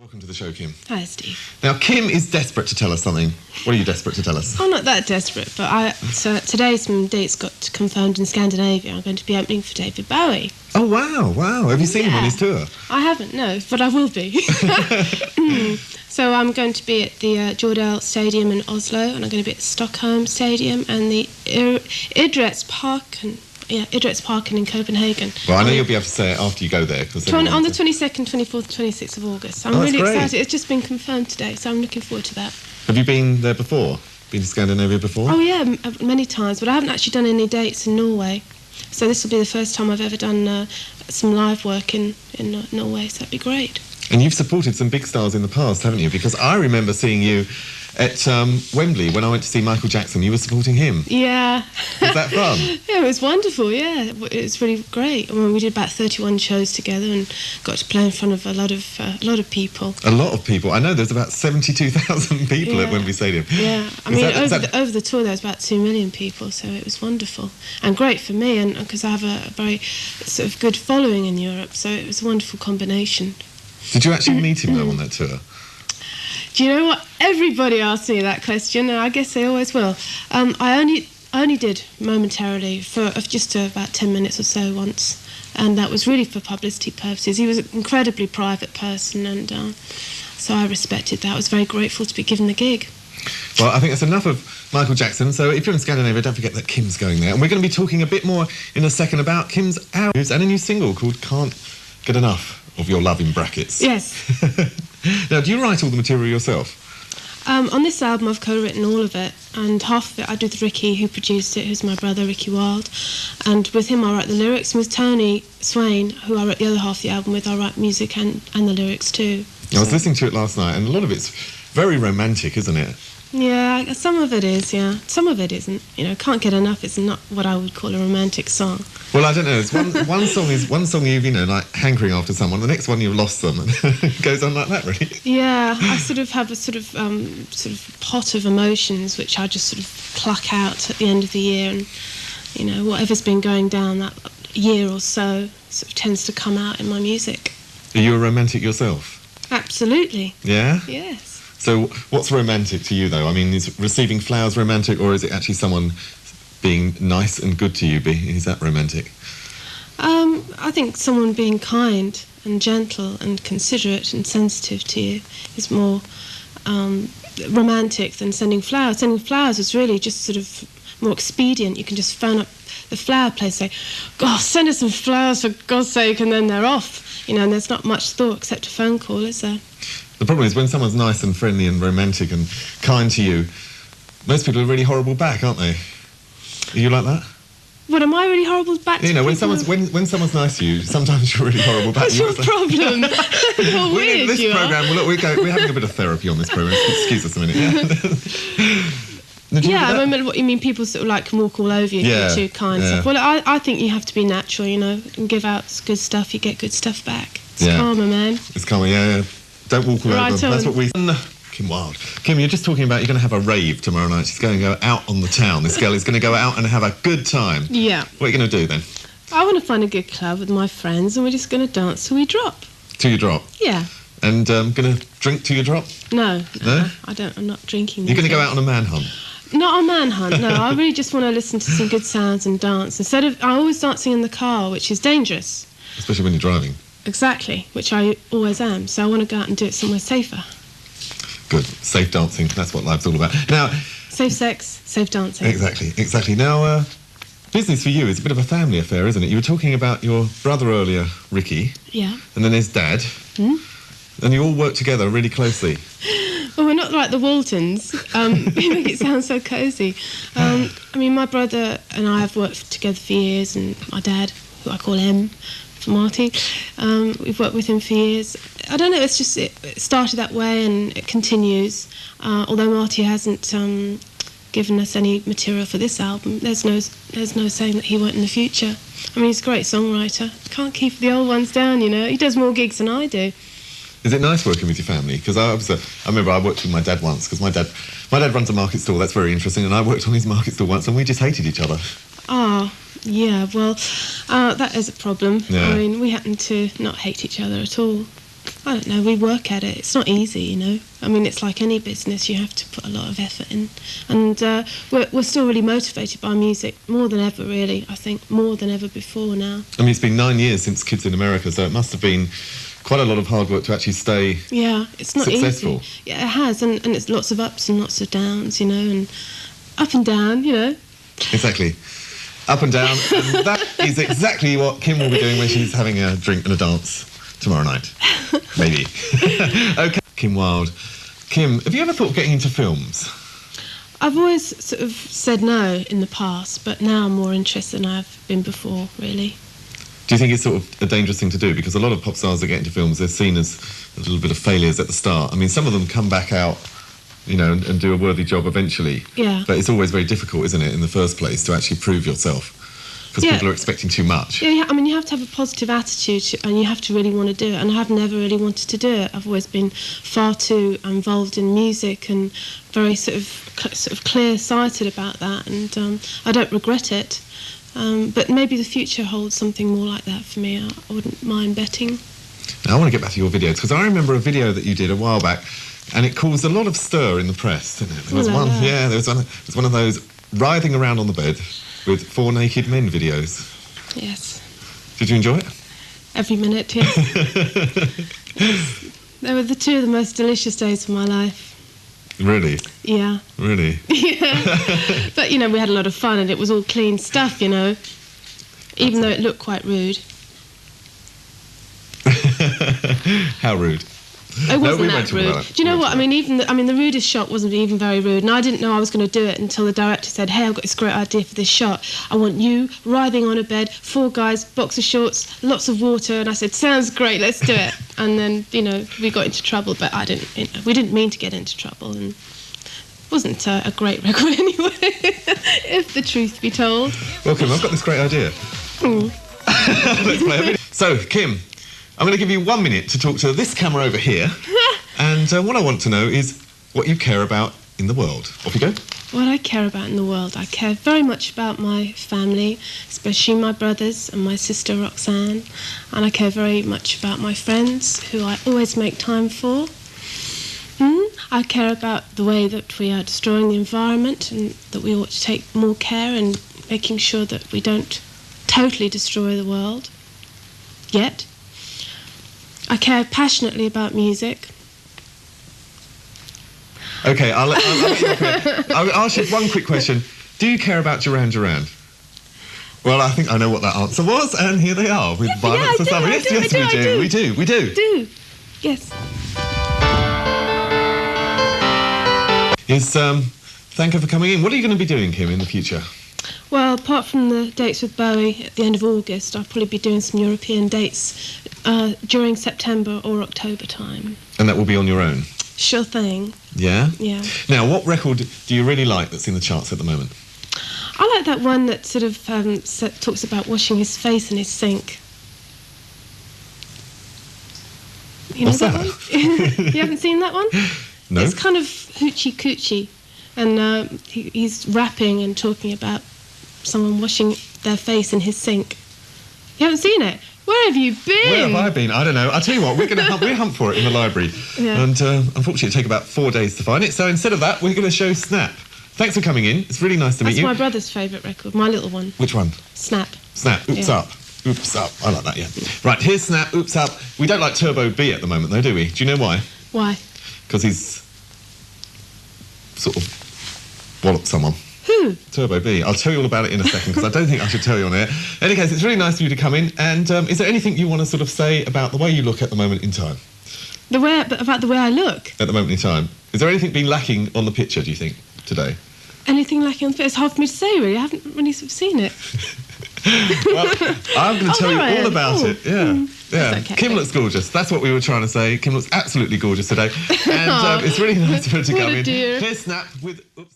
Welcome to the show, Kim. Hi, Steve. Now, Kim is desperate to tell us something. What are you desperate to tell us? I'm not that desperate, but today some dates got confirmed in Scandinavia. I'm going to be opening for David Bowie. Oh, wow. Have you seen him on his tour? I haven't, no, but I will be. So I'm going to be at the Jordal Stadium in Oslo, and I'm going to be at Stockholm Stadium and the Idrettsparken in Copenhagen. Well, I know you'll be able to say it after you go there. On the 22nd, 24th, 26th of August. I'm really excited. It's just been confirmed today, so I'm looking forward to that. Have you been there before? Been to Scandinavia before? Oh, yeah, many times, but I haven't actually done any dates in Norway. So this will be the first time I've ever done some live work in Norway, so that'd be great. And you've supported some big stars in the past, haven't you? Because I remember seeing you at Wembley when I went to see Michael Jackson. You were supporting him. Yeah. Was that fun? Yeah, it was wonderful, yeah. It was really great. I mean, we did about 31 shows together and got to play in front of a lot of people. A lot of people? I know there's about 72,000 people at Wembley Stadium. Yeah. I mean, over the tour there was about 2 million people, so it was wonderful. And great for me, and because I have a very sort of good following in Europe, so it was a wonderful combination. Did you actually meet him, though, on that tour? Do you know what? Everybody asks me that question, and I guess they always will. I only did momentarily for just about 10 minutes or so once, and that was really for publicity purposes. He was an incredibly private person, and so I respected that. I was very grateful to be given the gig. Well, I think that's enough of Michael Jackson. So if you're in Scandinavia, don't forget that Kim's going there. And we're going to be talking a bit more in a second about Kim's albums and a new single called Can't Get Enough of Your Love, in brackets. Yes. Now, do you write all the material yourself? On this album, I've co-written all of it, and half of it I do with Ricky, who produced it, who's my brother, Ricky Wilde, and with him I write the lyrics, and with Tony Swain, who I wrote the other half of the album with, I write music and the lyrics too. I was listening to it last night, and a lot of it's very romantic, isn't it? Yeah, some of it is, yeah. Some of it isn't. You know, Can't Get Enough is not what I would call a romantic song. Well, I don't know. It's one song you've, like hankering after someone. The next one you've lost them, and it goes on like that, really. Yeah, I sort of have a sort of pot of emotions which I just sort of pluck out at the end of the year, and you know, whatever's been going down that year or so sort of tends to come out in my music. Are you a romantic yourself? Absolutely. Yeah? Yes. So what's romantic to you, though? I mean, is receiving flowers romantic, or is it actually someone being nice and good to you? Is that romantic? I think someone being kind and gentle and considerate and sensitive to you is more romantic than sending flowers. Sending flowers is really just sort of more expedient. You can just phone up the flower place and say, "God, send us some flowers for God's sake," and then they're off. You know, and there's not much thought except a phone call, is there? The problem is when someone's nice and friendly and romantic and kind to you, most people are really horrible back, aren't they? Are you like that? What, am I really horrible back to you know, when someone's nice to you, sometimes you're really horrible back. What's your problem? How weird this you programme, are. Well, look, we're having a bit of therapy on this programme. Excuse us a minute. Yeah, I remember what you mean. People sort of like can walk all over you, if you're too kind. Stuff. Well, I think you have to be natural, you know, and give out good stuff. You get good stuff back. It's karma, man. It's karma, yeah. Don't walk all over them. That's what we... Kim Wilde. Kim, you're just talking about you're going to have a rave tomorrow night. She's going to go out on the town. This girl is going to go out and have a good time. Yeah. What are you going to do then? I want to find a good club with my friends, and we're just going to dance till we drop. Till you drop? Yeah. And going to drink till you drop? No? I don't. I'm not drinking. You're going to go out on a manhunt? Not a manhunt, no. I really just want to listen to some good sounds and dance. I'm always dancing in the car, which is dangerous. Especially when you're driving. Exactly, which I always am. So I want to go out and do it somewhere safer. Good. Safe dancing. That's what life's all about. Now... Safe sex, safe dancing. Exactly. Now, business for you is a bit of a family affair, isn't it? You were talking about your brother earlier, Ricky. Yeah. And then there's Dad. And you all work together really closely. Well, we're not like the Waltons. You make it sound so cosy. I mean, my brother and I have worked together for years, and my dad, who I call M for Marty, we've worked with him for years. I don't know, it started that way and it continues. Although Marty hasn't given us any material for this album, there's no saying that he won't in the future. I mean, he's a great songwriter. Can't keep the old ones down, you know. He does more gigs than I do. Is it nice working with your family? Because I remember I worked with my dad once, because my dad runs a market stall. That's very interesting, and I worked on his market stall once, and we just hated each other. Ah, yeah, well, that is a problem. Yeah. I mean, we happen to not hate each other at all. I don't know, we work at it. It's not easy, you know. I mean, it's like any business, you have to put a lot of effort in. And we're still really motivated by music, more than ever, really, I think, more than ever before now. I mean, it's been 9 years since Kids in America, so it must have been quite a lot of hard work to actually stay it's not successful. Easy. Yeah, it has, and it's lots of ups and lots of downs, you know, and up and down, you know. Exactly. Up and down, and that is exactly what Kim will be doing when she's having a drink and a dance tomorrow night. Maybe. OK, Kim Wilde. Kim, have you ever thought of getting into films? I've always sort of said no in the past, but now I'm more interested than I've been before, really. Do you think it's sort of a dangerous thing to do? Because a lot of pop stars that get into films, they're seen as a little bit of failures at the start. I mean, some of them come back out, you know, and do a worthy job eventually. Yeah. But it's always very difficult, isn't it, in the first place, to actually prove yourself? Because people are expecting too much. Yeah, I mean, you have to have a positive attitude and you have to really want to do it. And I've never really wanted to do it. I've always been far too involved in music and very sort of clear-sighted about that. And I don't regret it. But maybe the future holds something more like that for me. I wouldn't mind betting. Now, I want to get back to your videos, because I remember a video that you did a while back, and it caused a lot of stir in the press, didn't it? There was one of those writhing around on the bed with 4 naked men videos. Yes. Did you enjoy it? Every minute, yes. They were the 2 of the most delicious days of my life. Really? Yeah. Really? Yeah. But, you know, we had a lot of fun and it was all clean stuff, you know, even though it looked quite rude. How rude? It wasn't that rude. Do you know what? I mean, the rudest shot wasn't even very rude, and I didn't know I was going to do it until the director said, "Hey, I've got this great idea for this shot. I want you writhing on a bed, 4 guys, boxer shorts, lots of water." And I said, "Sounds great, let's do it." And then, you know, we got into trouble, but we didn't mean to get into trouble, and it wasn't a great record anyway, if the truth be told. Well, Kim, I've got this great idea. Let's play a video. So, Kim, I'm going to give you 1 minute to talk to this camera over here. And what I want to know is what you care about in the world. Off you go. What I care about in the world, I care very much about my family, especially my brothers and my sister Roxanne. And I care very much about my friends, who I always make time for. I care about the way that we are destroying the environment and that we ought to take more care in making sure that we don't totally destroy the world. Yet. I care passionately about music. OK, I'll ask you one quick question. Do you care about Duran Duran? Well, I think I know what that answer was, and here they are with Violence for Summer. Yes, we do. We do. Yes. Thank you for coming in. What are you going to be doing, Kim, in the future? Well, apart from the dates with Bowie at the end of August, I'll probably be doing some European dates during September or October time. And that will be on your own? Sure thing. Yeah? Yeah. Now, what record do you really like that's in the charts at the moment? I like that one that sort of talks about washing his face in his sink. You know What's that? One? You haven't seen that one? No. It's kind of hoochie coochie, and he's rapping and talking about someone washing their face in his sink. You haven't seen it? Where have you been? Where have I been? I don't know. I'll tell you what, we're going to hunt for it in the library. Yeah. And unfortunately, it'll take about 4 days to find it. So instead of that, we're going to show Snap. Thanks for coming in. It's really nice to meet you. That's my brother's favourite record, my little one. Which one? Snap. Snap. Oops Up. Oops Up. I like that, yeah. Right, here's Snap. Oops Up. We don't like Turbo B at the moment, though, do we? Do you know why? Why? Because he's sort of walloped someone. Who? Turbo B. I'll tell you all about it in a second, because I don't think I should tell you on air. In any case, it's really nice of you to come in. And is there anything you want to sort of say about the way you look at the moment in time? About the way I look? At the moment in time. Is there anything been lacking on the picture, do you think, today? Anything lacking on the picture? It's hard for me to say, really. I haven't really sort of seen it. Well, I'm going to tell you all about it. Yeah. Yeah. Okay, Kim looks gorgeous. That's what we were trying to say. Kim looks absolutely gorgeous today. And it's really nice for her to come in. Dear. Here's Snap with... Oops.